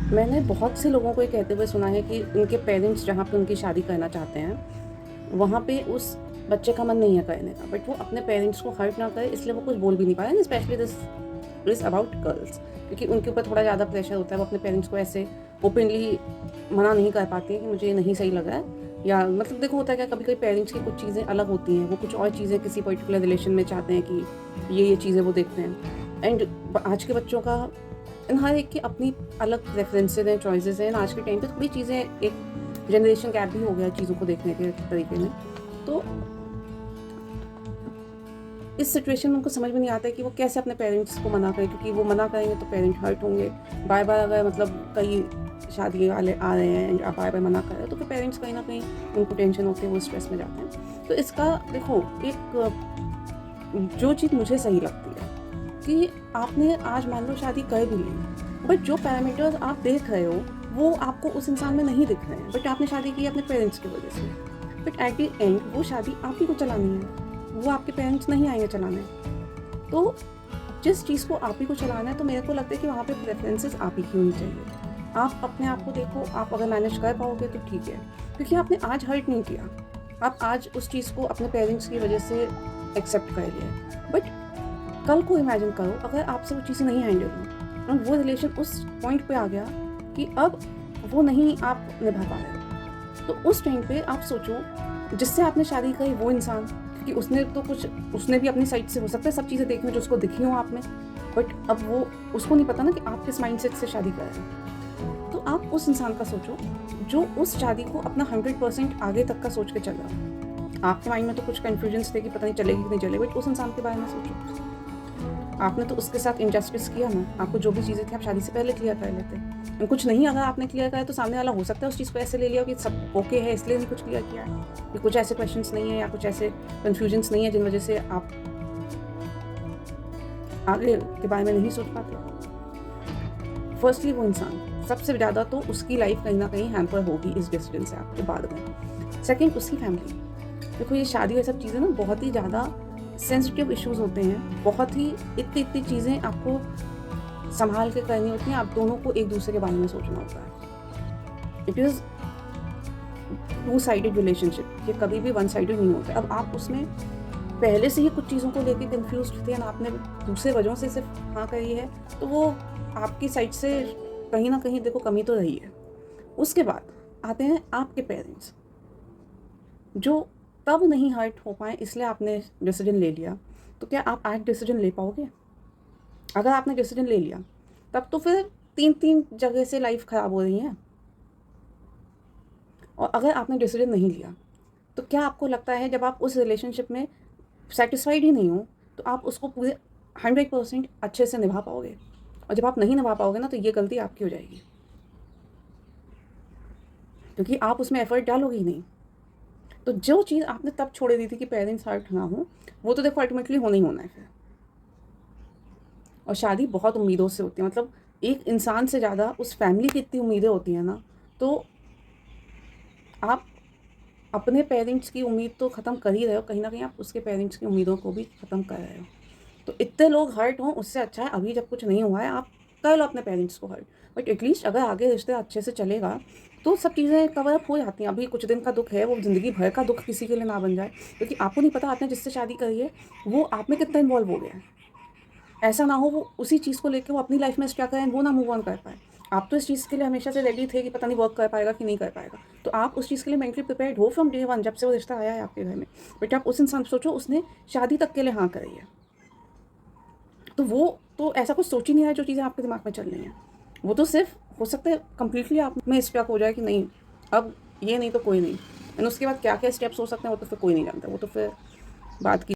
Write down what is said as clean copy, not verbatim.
मैंने बहुत से लोगों को ये कहते हुए सुना है कि उनके पेरेंट्स जहाँ पे उनकी शादी करना चाहते हैं, वहाँ पे उस बच्चे का मन नहीं है करने का, बट वो अपने पेरेंट्स को हर्ट ना करे इसलिए वो कुछ बोल भी नहीं पा रहे हैं। Specially this is about girls, क्योंकि उनके ऊपर थोड़ा ज़्यादा प्रेशर होता है। वो अपने पेरेंट्स को ऐसे ओपनली मना नहीं कर पाती हैं कि मुझे ये नहीं सही लग रहा है, या मतलब देखो होता है क्या, कभी-कभी पेरेंट्स की कुछ चीज़ें अलग होती हैं, वो कुछ और चीज़ें किसी पर्टिकुलर रिलेशन में चाहते हैं कि ये चीज़ें वो देखते हैं। एंड आज के बच्चों का इन हर एक की अपनी अलग प्रेफरेंसेस हैं, चॉइसेस हैं। आज के टाइम पे थोड़ी चीज़ें, एक जनरेशन गैप भी हो गया है चीज़ों को देखने के तरीके में। तो इस सिचुएशन में उनको समझ में नहीं आता है कि वो कैसे अपने पेरेंट्स को मना करें, क्योंकि वो मना करेंगे तो पेरेंट हर्ट होंगे। बार-बार अगर मतलब कई शादी वाले आ रहे हैं एंड आप बार-बार मना कर रहे हो, तो फिर पेरेंट्स कहीं न कहीं उनको टेंशन होती है, वो स्ट्रेस में जाते हैं। तो इसका देखो, एक जो चीज़ मुझे सही लगती है कि आपने आज मान लो शादी कर भी ली, बट जो पैरामीटर्स आप देख रहे हो वो आपको उस इंसान में नहीं दिख रहे हैं, बट आपने शादी की अपने पेरेंट्स की वजह से। बट एट द एंड वो शादी आप ही को चलानी है, वो आपके पेरेंट्स नहीं आएंगे चलाने। तो जिस चीज़ को आप ही को चलाना है, तो मेरे को लगता है कि वहाँ पे प्रेफरेंसेस आप ही की होनी चाहिए। आप अपने आप को देखो, आप अगर मैनेज कर पाओगे तो ठीक है, क्योंकि आपने आज हर्ट नहीं किया, आप आज उस चीज़ को अपने पेरेंट्स की वजह से एक्सेप्ट कर लिया। बट कल को इमेजिन करो अगर आपसे वो चीज़ें नहीं हैंडल हुई और वो रिलेशन उस पॉइंट पे आ गया कि अब वो नहीं आप निभा पा रहे हो, तो उस टाइम पे आप सोचो, जिससे आपने शादी करी वो इंसान, क्योंकि उसने भी अपनी साइड से हो सकता है सब चीज़ें देखी हो जो उसको दिखी हो आप में, बट अब वो उसको नहीं पता ना कि आप किस माइंडसेट से शादी कर रहे हैं। तो आप उस इंसान का सोचो जो उस शादी को अपना 100% आगे तक का सोच के चल रहा हो। आपके माइंड में तो कुछ कन्फ्यूजन्स थे कि पता नहीं चलेगी कि नहीं चलेगी, बट उस इंसान के बारे में सोचो। आपने तो उसके साथ इनजस्टिस किया ना, आपको जो भी चीज़ें थी आप शादी से पहले क्लियर कर लेते। कुछ नहीं अगर आपने क्लियर करा तो सामने वाला हो सकता है उस चीज़ को ऐसे ले लिया कि सब ओके है इसलिए नहीं कुछ क्लियर किया है, कि कुछ ऐसे क्वेश्चंस नहीं है या कुछ ऐसे कन्फ्यूजन्स नहीं है जिन वजह से आप आगे के बारे में नहीं सोच पाते। फर्स्टली वो इंसान, सबसे ज़्यादा तो उसकी लाइफ कहीं ना कहीं हैम्पर होगी इस डिसीजन से आपके बाद में। सेकेंड, उसकी फैमिली। देखो ये शादी और सब चीज़ें ना बहुत ही ज़्यादा सेंसिटिव इश्यूज़ होते हैं, बहुत ही इतनी चीज़ें आपको संभाल के करनी होती हैं। आप दोनों को एक दूसरे के बारे में सोचना होता है। It is two sided relationship, ये कभी भी वन साइडेड नहीं होता। अब आप उसमें पहले से ही कुछ चीज़ों को लेके कन्फ्यूज्ड थे और आपने दूसरे वजहों से सिर्फ हाँ कही है, तो वो आपकी साइड से कहीं ना कहीं देखो कमी तो रही है। उसके बाद आते हैं आपके पेरेंट्स, जो तब नहीं हर्ट हो पाए इसलिए आपने डिसीजन ले लिया। तो क्या आप आज डिसीजन ले पाओगे? अगर आपने डिसीजन ले लिया तब तो फिर 3-3 जगह से लाइफ ख़राब हो रही है। और अगर आपने डिसीजन नहीं लिया, तो क्या आपको लगता है जब आप उस रिलेशनशिप में सैटिस्फाइड ही नहीं हो, तो आप उसको पूरे 100% अच्छे से निभा पाओगे? और जब आप नहीं निभा पाओगे ना, तो ये गलती आपकी हो जाएगी, क्योंकि आप उसमें एफर्ट डालोगे ही नहीं। तो जो चीज़ आपने तब छोड़ दी थी कि पेरेंट्स हर्ट ना हो, वो तो देखो अल्टीमेटली होना ही होना है फिर। और शादी बहुत उम्मीदों से होती है, मतलब एक इंसान से ज़्यादा उस फैमिली की इतनी उम्मीदें होती हैं ना, तो आप अपने पेरेंट्स की उम्मीद तो ख़त्म कर ही रहे हो, कहीं न कहीं आप उसके पेरेंट्स की उम्मीदों को भी ख़त्म कर रहे हो। तो इतने लोग हर्ट हों उससे अच्छा है अभी जब कुछ नहीं हुआ है आप कर लो अपने पेरेंट्स को हर्ट। बट एटलीस्ट अगर आगे रिश्ता अच्छे से चलेगा तो सब चीज़ें कवर अप हो जाती हैं। अभी कुछ दिन का दुःख है, वो ज़िंदगी भर का दुःख किसी के लिए ना बन जाए, क्योंकि आपको नहीं पता आपने जिससे शादी करी है वो आप में कितना इन्वॉल्व हो गया है। ऐसा ना हो वो उसी चीज़ को लेके वो अपनी लाइफ में स्टक है, वो ना मूव ऑन कर पाए। आप तो इस चीज़ के लिए हमेशा से रेडी थे कि पता नहीं वर्क कर पाएगा कि नहीं कर पाएगा। तो आप उस चीज़ के लिए मेंटली प्रिपेयर्ड हो फ्रॉम डे 1, जब से वो रिश्ता आया है आपके घर में। बट आप उस इंसान सोचो, उसने शादी तक के लिए हाँ करी है। तो वो तो ऐसा कुछ सोच ही नहीं रहा है जो चीज़ें आपके दिमाग में चल रही हैं। वो तो सिर्फ़ हो सकता है कंप्लीटली आप में स्टक हो जाए कि नहीं, अब ये नहीं तो कोई नहीं। एंड उसके बाद क्या-क्या स्टेप्स हो सकते हैं वो तो फिर कोई नहीं जानता। वो तो फिर बात की